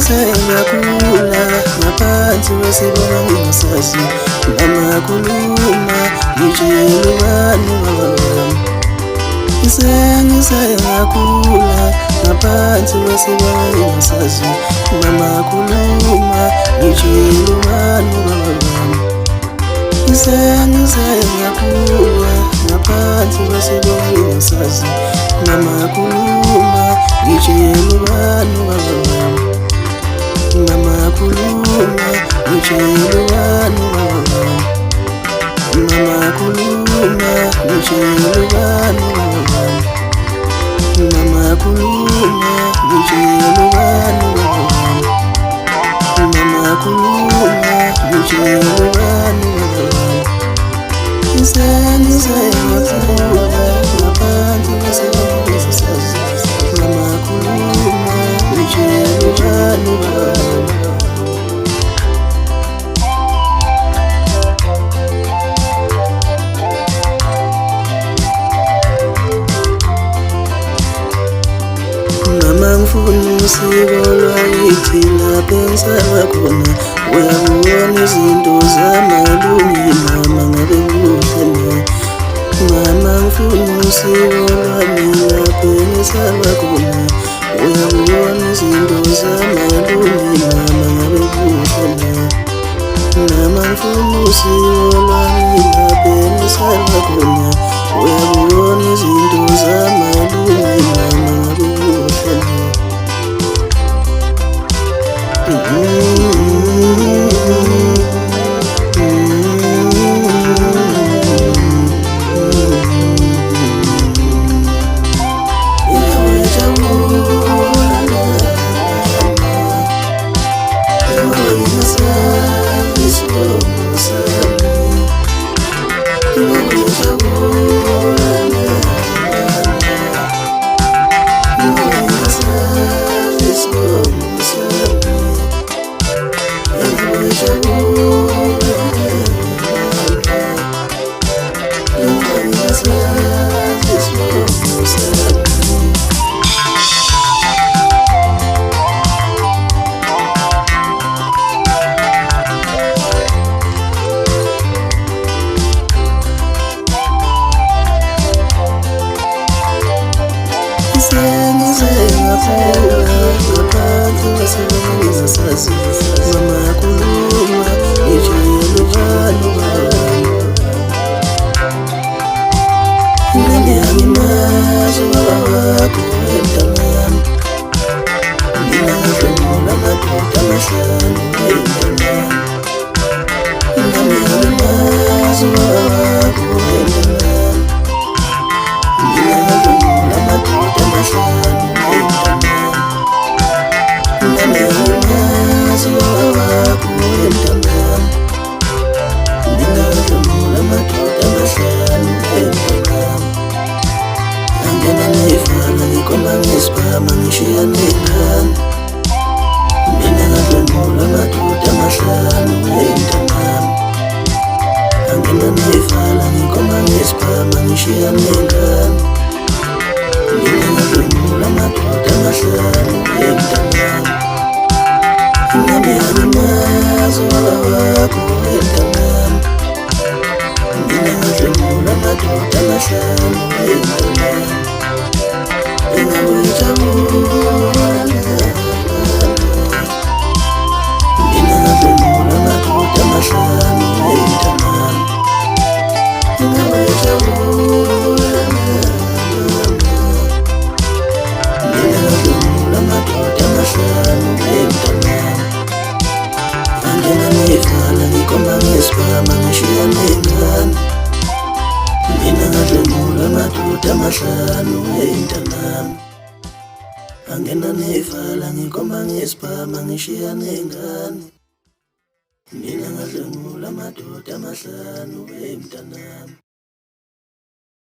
Sengisayakhula ngaphansi kwesibongo ngingasazi mama khuluma ngitshela ubani wami. Sengisayakhula ngaphansi kwesibongo ngingasazi mama khuluma ngitshela ubani wami. Sengisayakhula ngaphansi kwesibongo ngingasazi mama khuluma ngitshela ubani wami. Mama khuluma ngitshela ubani wami. Mama khuluma ngitshela ubani wami. Mama khuluma ngitshela ubani wami. Mama khuluma ngitshela ubani wami. Sengisayakhula ngaphansi kwesibongo ngingasazi mama khuluma ngitshela ubani wami. Mama ngifuna usiko lwakithi lapho engihlala khona, uyabona izinto zamalungi mama ngabe kuhle na. Mama ngifuna usiko lwami lapho engihlala khona, uyabona izinto zamalungi mama ngabe kuhle na. Mama ngifuna usiko lwami lapho engihlala khona, uyabona izinto zamalungi mama ngabe kuhle na. Ngaphansi kwesibongo ngingasazi mama khuluma ngitshela ubani wami. Nami angimazi ubaba wakho emntanami, mina ngadlwengula amadoda amahlanu emntanami. Nami angimazi ubaba wakho emntanami, mina ngadlwengula amadoda amahlanu. Nami angimazi ubaba wakho emntanami, mina ngadlwengula amadoda amahlanu emntanami. Angena nevala ngikhomba ngesibhama ngishiya nengane, mina ngadlwengula amadoda amahlanu emntanami. Angena nevala ngikhomba ngesibhama ngishiya nengane, mina ngadlwengula amadoda amahlanu emntanami. Nami angimazi ubaba wakho emntanami, mina ngadlwengula amadoda amahlanu emntanami. Engabe ngijabula mina ngadlwengula amadoda amahlanu emntanami. Engabe ngijabula mina ngadlwengula amadoda amahlanu emntanami. Angena nevala ngikhomba ngesibhama ngishiya nengane, mina ngadlwengula amadoda amahlanu emntanami. Angena nevala ngikhomba ngesibhama ngishiya nengane, mina ngadlwengula amadoda amahlanu emntanami.